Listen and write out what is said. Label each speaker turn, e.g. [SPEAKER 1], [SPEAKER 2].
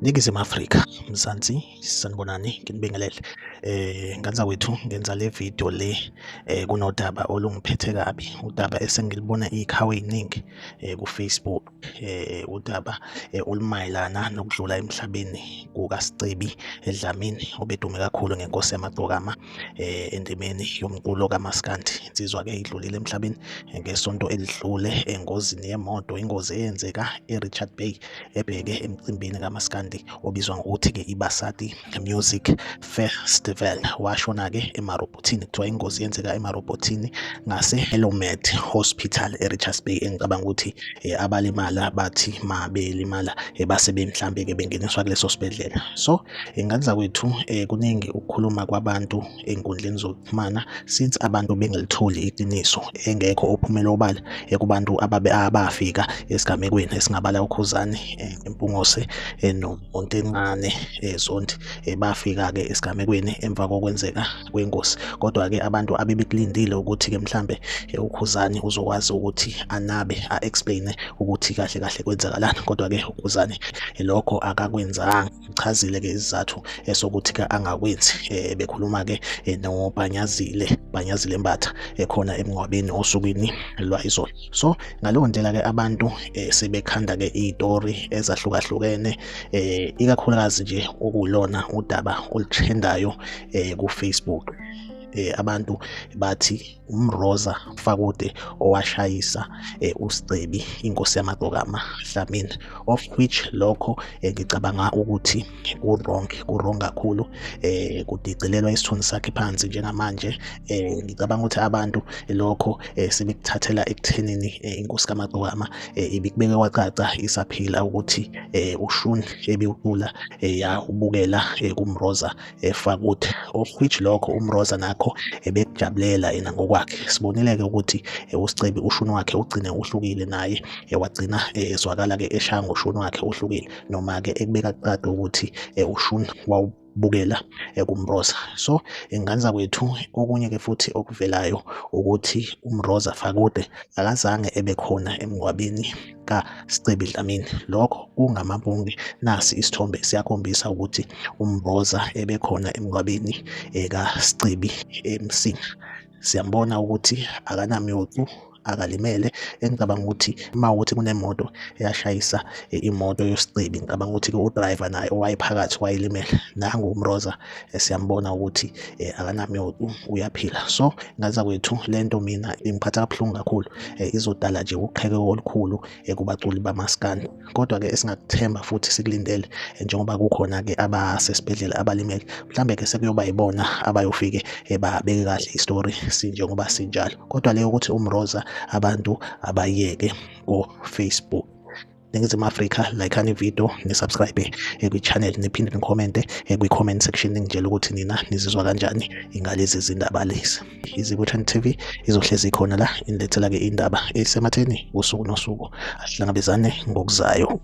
[SPEAKER 1] Ningizimu Afrika, Mzansi, sanibonani, nginibingelele. Nganzakwethu ngenza le video le kunodaba olungiphethe kabi, udaba esengilibona iy'khawu ey'ningi ku-Facebook, udaba olumayelana nokudlula emhlabeni kukaSicebi Dlamini obedume kakhulu ngenkosi yamagcokama endimeni yomculo kaMaskandi. Insizwa-ke idlulile emhlabeni ngesonto elidlule engozini yemoto, ingozi eyenzeka e-Richards Bay ebheke emcimbini kaMaskandi obizwa ngokuthi-ke iBasati Music Festival. Washona-ke emarobhothini, kuthiwa ingozi yenzeka emarobhothini ngase-Elomed Hospital e-Richards Bay. Engicabanga ukuthi abalimala bathi ma belimala base mhlambe-ke bengeniswa kuleso sibhedlela. So nganzakwethu kuningi ukukhuluma kwabantu ey'nkundleni zokuxhumana since abantu bengalitholi iqiniso, engekho ophumela obala kubantu abafika esigamekweni esingabala uKhuzani, Mpungose noMontencane, Zondi bafika-ke esigamekweni emva kokwenzeka kwengozi. Kodwa-ke abantu abebekulindile ukuthi-ke mhlambe uKhuzani uzokwazi ukuthi anabe a-explain ukuthi kahle kahle kwenzakalani. Kodwa-ke uKhuzani lokho akakwenzanga, uchazile-ke isizathu sokuthi-ke angakwenzi. Bekhuluma-ke noBhanyazile Mbatha khona emngcwabeni osukwini lwayizolo. So ngaleyo ndlela-ke abantu sebekhanda-ke iy'tori ezahlukahlukene, ikakhulukazi nje okulona udaba olutrendayo ku-Facebook. Abantu bathi uMroza Fakude owashayisa uSicebi inkosi yamagcokama Dlamini, of which lokho ngicabanga ukuthi ku-wrong kakhulu, kudicilelwa isithunzi sakhe phansi. Njengamanje ngicabanga ukuthi abantu lokho sebekuthathela ekuthenini inkosi kamagcokama ibikubeke kwacaca isaphila ukuthi uShuni ebiwucula ubukela kuMroza Fakude, of which lokho uMroza nakho ebekujabulela yena ngokwakhe. Sibonile-ke ukuthi uSicebi uShuni wakhe ugcine uhlukile, naye wagcina ezwakala-ke eshaya ngoShuni wakhe uhlukile, noma-ke ekubeka kucace ukuthi uShuni wawubukela kuMroza. So nganzakwethu okunye-ke futhi okuvelayo ukuthi uMroza Fakude akazange ebe khona emngcwabeni kaSicebi Dlamini. Lokho kungamabunge, nasi isithombe siyakhombisa ukuthi uMroza ebekhona emngcwabeni kaSicebi eMsinga. Siyambona ukuthi akanamyocu, akalimele. Engicabanga ukuthi mawukuthi kunemoto eyashayisa imoto yoSicebi, ngicabanga ukuthi-ke udriver naye owayephakathi wayelimele. Nangu uMroza siyambona ukuthi akanamyocu, uyaphila. So ngazakwethu lento mina ingiphatha kabuhlungu kakhulu, izodala nje uqheke olukhulu kubaculi bamaskandi. Kodwa-ke esingakuthemba futhi sikulindele, njengoba kukhona-ke abasesibhedlela abalimele, mhlambe-ke sekuyoba yibona abayofike babeke kahle isitori sinjengoba sinjalo. Kodwa leyo ukuthi uMroza abantu abayeke ku-Facebook. Ningizimu Afrika, like ivideo, nisubscribe kwi-channel, niphinde nikhomente kwi-comment section ningitshela ukuthi nina nizizwa kanjani ngalezi zindaba lezi. Izibuthane TV izohlezi ikhona la inilethela-ke indaba esematheni usuku nosuku. Asihlangabezane ngokuzayo.